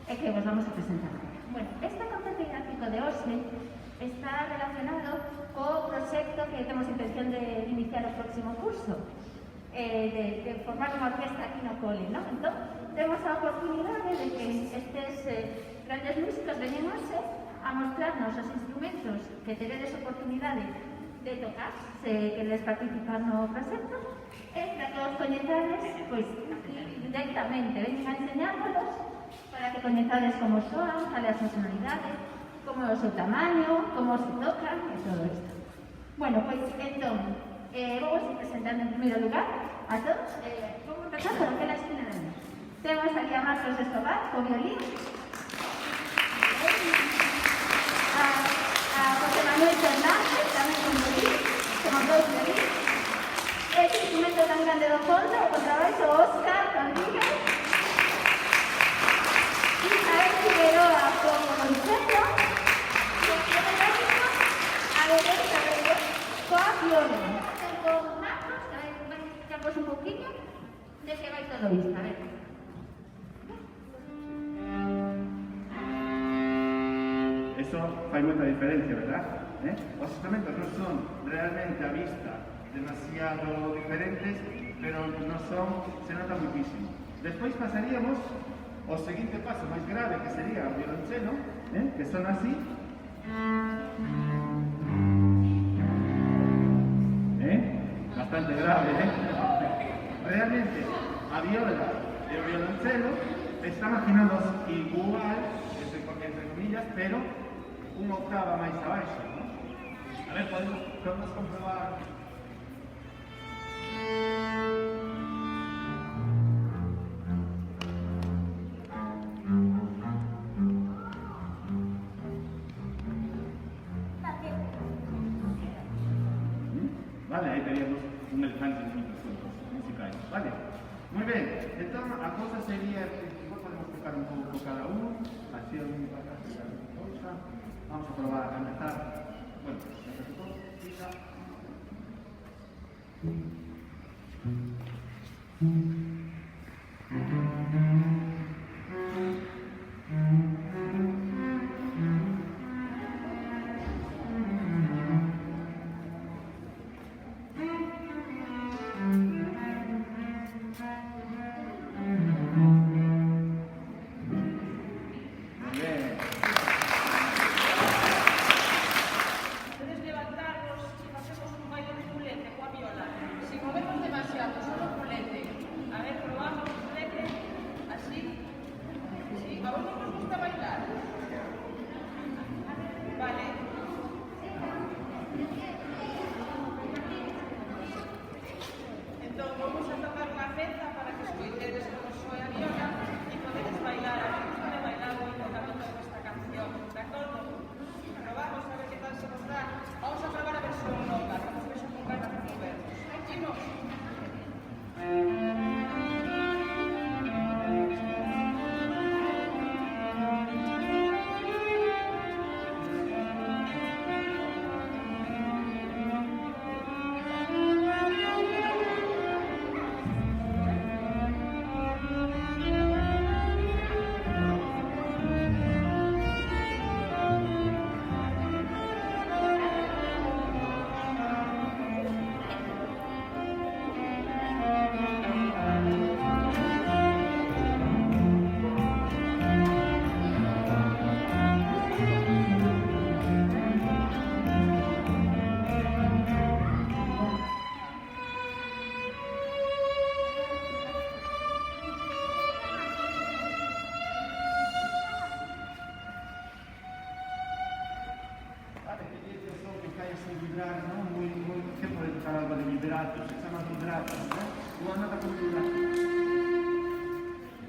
e que vos vamos a presentar. Bueno, este concepto didáctico de hoxe está relacionado co proxecto que temos intención de iniciar o próximo curso, de formar unha orquesta aquí no cole, non? Entón, temos a oportunidade de que estes grandes músicos veñen hoxe a mostrarnos os instrumentos que teredes oportunidade de tocar, se queredes participar no proxecto, e para que os coñezades, pois, directamente, veñen a enseñárvolos para que coñezades como soan, cales as sonoridades, como é o seu tamaño, como se tocan e todo isto. Bueno, pois, entón, vamos a ir presentando en primeiro lugar a todos. Vamos a empezar por aquela esquina de mí. Temos aquí a Marcos Escobar, co violín, a José Manuel Fernández, tamén con violín, como todos violín. Este instrumento tan grande do fondo, o contrabaixo, Óscar Rodríguez. Isabel Figueroa con violonchelo. E o técnico, a derecha de Dios, coa viola. Con Marcos, que vai explicarvos un poquinho de que vai todo isto. A ver. Eso fai moita diferencia, verdad? Os instrumentos non son realmente a vista demasiado diferentes, pero non son, se nota muchísimo. Despois pasaríamos ao seguinte paso máis grave, que sería o violonchelo, que son así. Bastante grave, Realmente, a viola e o violonchelo están afinados igual, entre comillas, pero unha octava máis abaixo, ¿no? A ver, podemos comprobar. Vale, aí teríamos un elefante de musicais, vale? Moi ben, entón a cousa sería, podemos tocar un pouco cada uno, así un para acá, vamos a probar a empezar. Bueno, quizá.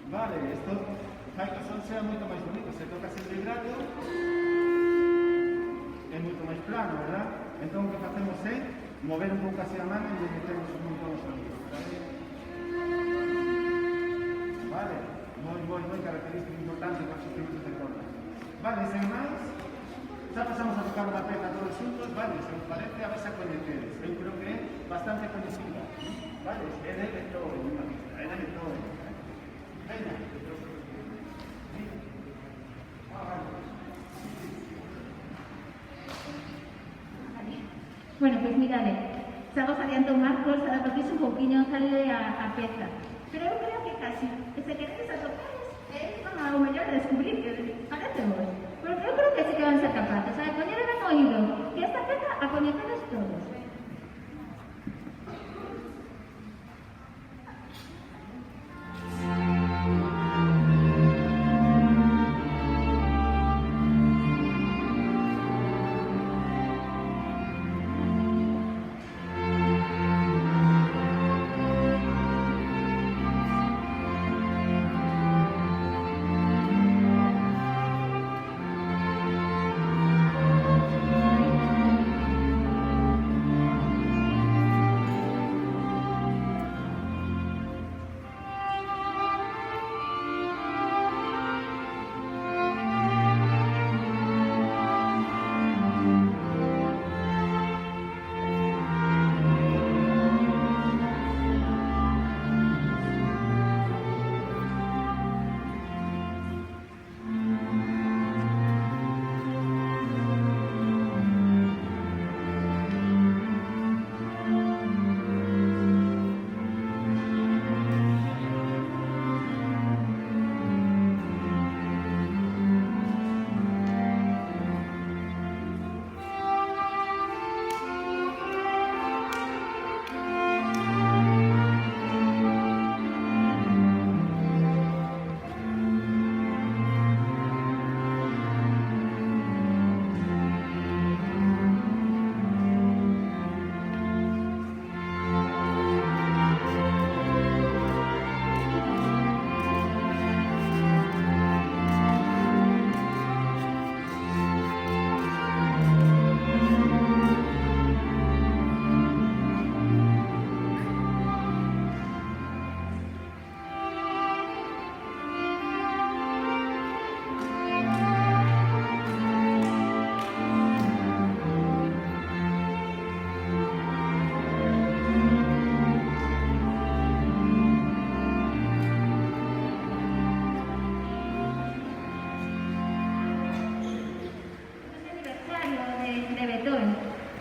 Vale, esto fai que o son sea moito máis bonito, se toca sin vibrato é moito máis plano, verdad? Entón o que facemos é mover un pouco así a mano e metemos un montón de sonidos. Vale, moi característica importante para os instrumentos de corda. Vale, sen máis, xa pasamos a tocar unha peza todos xuntos, vale, se os parece a vez a coñecedes. Eu creo que é bastante coñecida. Vale, é de Beethoven, unha pista, é de Beethoven. Venga, Bueno, pues mirade, estamos adiante un marcos, porque es un poquinho sale a peza. Pero eu creo que casi, que se queredes atopar, o mellor descubrir que parece vos. Porque eu creo que sí que van a ser capaces, a poñer ben oído, e esta peza a coñecedes todos.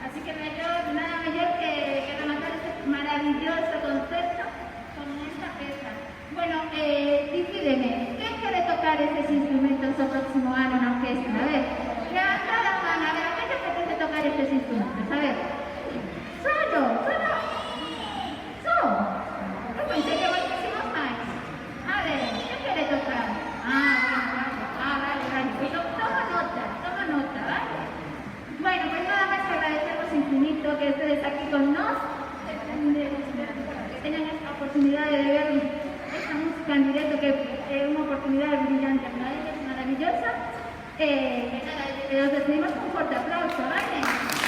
Así que nada mejor que rematar este maravilloso concepto con esta pieza. Bueno, decídeme, ¿quién quiere tocar estos instrumentos el próximo año en la orquesta? A ver, levanta la mano, a ver, ¿a quién le apetece tocar estos instrumentos? A ver, solo. Yo pensé que muchísimos más. A ver, ¿quién quiere tocar? Vale. Pues toma nota, ¿vale? Bueno, pues nada más agradecemos infinito que estés aquí con nosotros, que tengan esta oportunidad de ver esta música en directo, que es una oportunidad brillante, maravillosa. Os despedimos con un fuerte aplauso, ¿vale?